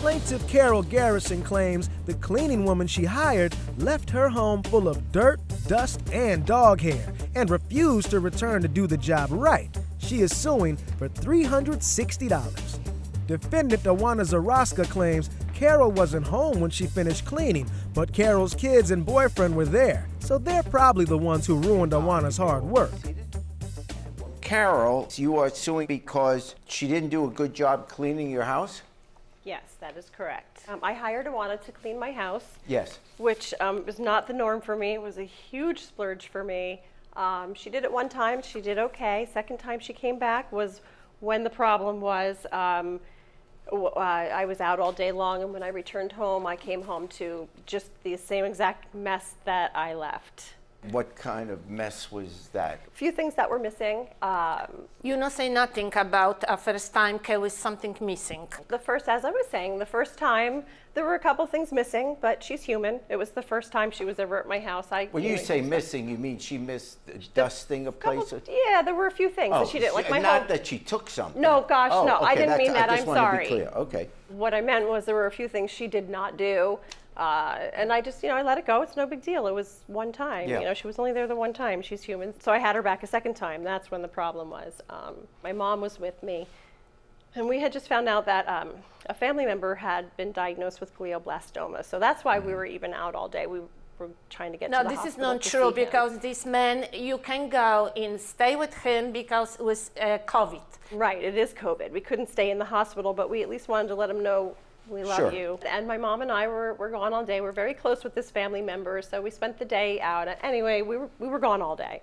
Plaintiff Carol Garrison claims the cleaning woman she hired left her home full of dirt, dust, and dog hair and refused to return to do the job right. She is suing for $360. Defendant Iwona Zaraska claims Carol wasn't home when she finished cleaning, but Carol's kids and boyfriend were there, so they're probably the ones who ruined Iwona's hard work. Carol, you are suing because she didn't do a good job cleaning your house? Yes, that is correct. I hired Iwona to clean my house. Yes. Which was not the norm for me. It was a huge splurge for me. She did it one time, she did okay. Second time she came back was when the problem was I was out all day long, and when I returned home, I came home to just the same exact mess that I left. What kind of mess was that? A few things that were missing. You don't say nothing about first time there was something missing. As I was saying, the first time there were a couple things missing, but she's human. It was the first time she was ever at my house. When you say missing, you mean she missed dusting a place? Yeah, there were a few things that she didn't like. Not that she took something. No, gosh, no, okay, I didn't mean that. I'm sorry. I just want to be clear. Okay. What I meant was there were a few things she did not do. And I just, I let it go. It's no big deal. It was one time. Yeah. She was only there the one time. She's human. So I had her back a second time. That's when the problem was. My mom was with me. And we had just found out that a family member had been diagnosed with glioblastoma. So that's why we were even out all day. We were trying to get to the hospital. No, this is not true, because this man, you can go and stay with him because it was COVID. Right, it is COVID. We couldn't stay in the hospital, but we at least wanted to let him know we love you. And my mom and I were gone all day. We're very close with this family member, so we spent the day out. Anyway, we were gone all day.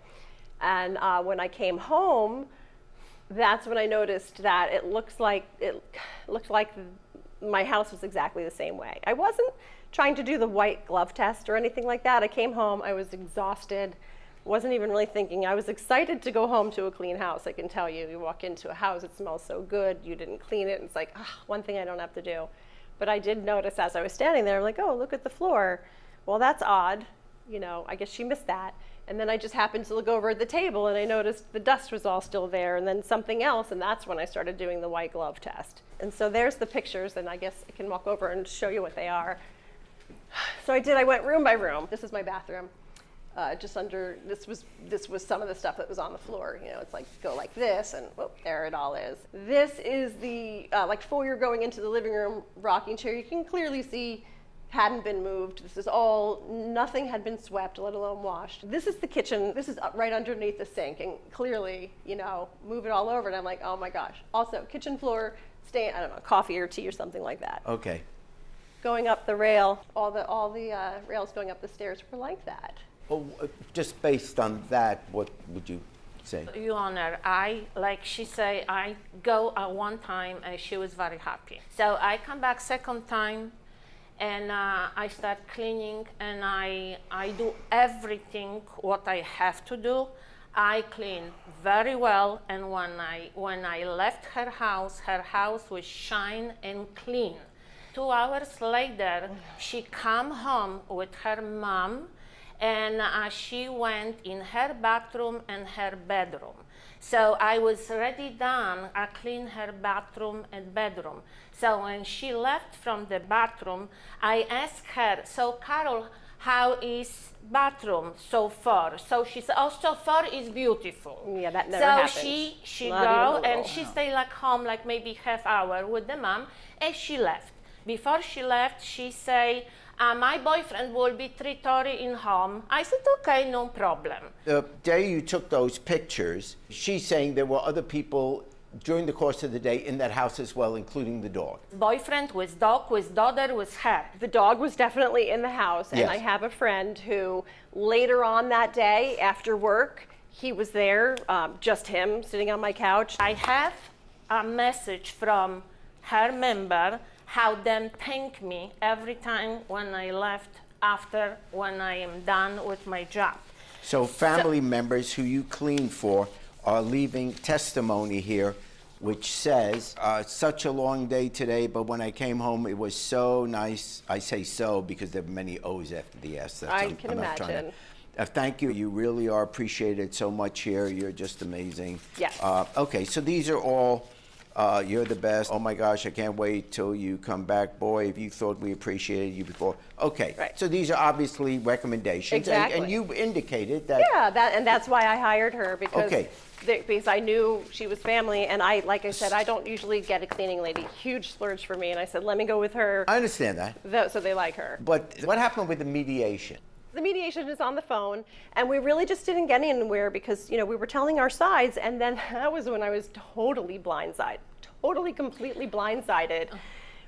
And when I came home, that's when I noticed that it looked like my house was exactly the same way. I wasn't trying to do the white glove test or anything like that. I came home, I was exhausted, wasn't even really thinking. I was excited to go home to a clean house, I can tell you. You walk into a house, it smells so good, you didn't clean it, and it's like, one thing I don't have to do. But I did notice as I was standing there, I'm like, oh, look at the floor. Well, that's odd. I guess she missed that. And then I just happened to look over at the table, and I noticed the dust was all still there, and then something else, and that's when I started doing the white glove test. And so there's the pictures, and I guess I can walk over and show you what they are. So I went room by room. This is my bathroom. Just under, this was some of the stuff that was on the floor. It's like, go like this, and whoop, there it all is. This is the, before you're going into the living room rocking chair, you can clearly see hadn't been moved. This is all, nothing had been swept, let alone washed. This is the kitchen. This is right underneath the sink, and clearly, move it all over, and I'm like, oh my gosh. Also, kitchen floor, I don't know, coffee or tea or something like that. Okay. Going up the rail, all the rails going up the stairs were like that. Well, just based on that, what would you say? Your Honor, like she said, I go one time and she was very happy. So I come back second time and I start cleaning, and I do everything what I have to do. I clean very well, and when I left her house was shine and clean. 2 hours later, she come home with her mom, and she went in her bathroom and her bedroom. So I was already done. I cleaned her bathroom and bedroom. So when she left from the bathroom, I asked her, so Carol, how is bathroom so far? So she said, oh, so far is beautiful. Yeah, that never happens. So she go and she stayed like home, like maybe half hour with the mom, and she left. Before she left, she say, my boyfriend will be 3:30 in home. I said, okay, no problem. The day you took those pictures, she's saying there were other people during the course of the day in that house as well, including the dog. Boyfriend with dog, with daughter, with her. The dog was definitely in the house, and yes. I have a friend who later on that day after work, he was there, just him sitting on my couch. I have a message from her member how them thank me every time when I left after when I am done with my job. So family members who you clean for are leaving testimony here which says, such a long day today, but when I came home it was so nice. I say so because there are many O's after the S. I can imagine. Thank you. You really are appreciated so much here. You're just amazing. Yes. Okay, so these are all You're the best. Oh my gosh, I can't wait till you come back. Boy, if you thought we appreciated you before. Okay, Right. so these are obviously recommendations. Exactly. And you indicated that. Yeah, and that's why I hired her, because Okay. because I knew she was family, and like I said, I don't usually get a cleaning lady. Huge splurge for me, and I said, let me go with her, I understand that. so they like her. But what happened with the mediation? The mediation is on the phone, and we really just didn't get anywhere because, we were telling our sides, and then that was when I was totally completely blindsided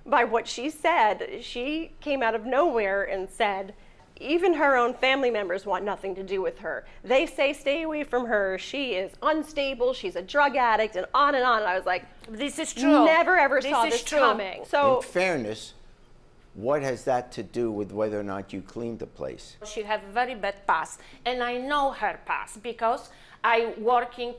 by what she said. She came out of nowhere and said, even her own family members want nothing to do with her. They say stay away from her. She is unstable. She's a drug addict, and on and on. And I was like, This is true. never ever This saw is this true. coming. So In fairness, what has that to do with whether or not you cleaned the place? She have very bad past, and I know her past because I working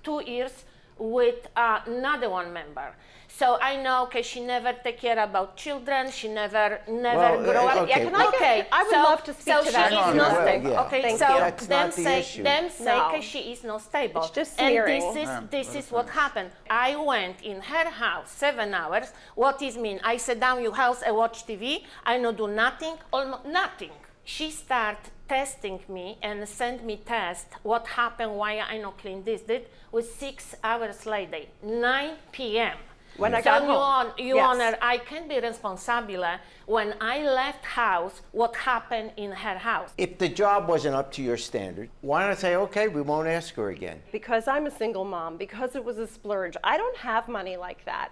2 years with another one member. So I know, okay, she never take care about children. She never Well, grow up. okay. Yeah, can I would love to speak to that. So she is on, not well, stable. yeah. Okay, Thank so you. That's them not the say issue. No. okay, she is not stable. It's just and smearing. this is what happened. I went in her house 7 hours. What is mean? I sit down your house, I watch TV. I no do nothing, almost nothing. She start testing me and send me test what happened, why I not clean this. That was 6 hours later, 9 p.m. When I got home. Your Yes. Honor, I can be responsible when I left house, what happened in her house. If the job wasn't up to your standard, why not say, okay, we won't ask her again? because I'm a single mom, because it was a splurge, I don't have money like that.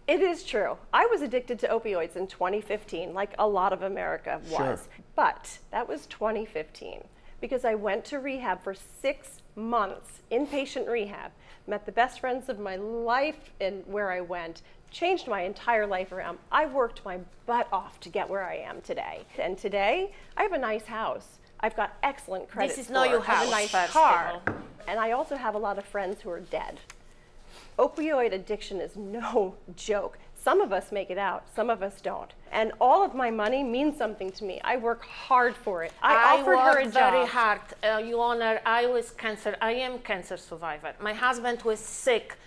It is true. I was addicted to opioids in 2015, like a lot of America was. Sure. But that was 2015 because I went to rehab for 6 months, inpatient rehab, met the best friends of my life in where I went, changed my entire life around. I worked my butt off to get where I am today. And today, I have a nice house. I've got excellent credit This is score. not your I have house, a nice first of car. all. And I also have a lot of friends who are dead. Opioid addiction is no joke. Some of us make it out, some of us don't. And all of my money means something to me. I work hard for it. I offered her a worked job. very hard. Your Honor, I am cancer survivor. My husband was sick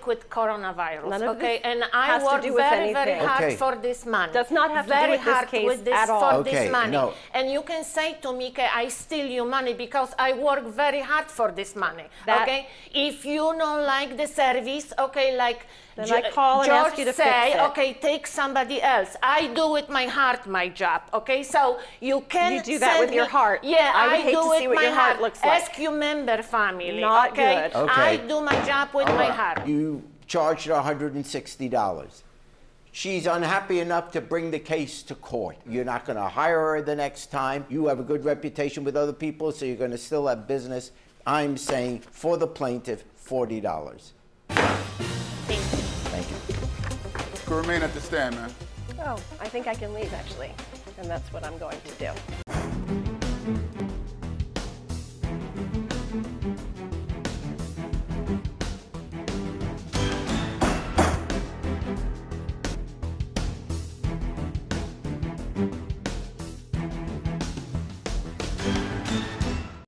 with coronavirus. None of okay, this and I has to worked do with very anything. hard Okay. for this money. Does not have to do very with this hard case with this at all. for Okay, this money. no. And you can say to me, okay, I steal your money because I work very hard for this money. That- okay, if you don't like the service, okay, like Then I call and George ask you to say, fix it. okay, take somebody else. I do with my heart my job. Okay, so you can You do that send with your me- heart. Yeah, I would hate do to with see what my your heart looks like. Ask your member family. Not okay? good. Okay. I do my job with my heart. You charged her $160. She's unhappy enough to bring the case to court. You're not going to hire her the next time. You have a good reputation with other people, so you're going to still have business. I'm saying for the plaintiff, $40. Thank you. Thank you. Could remain at the stand, man. Oh, I think I can leave actually. And that's what I'm going to do.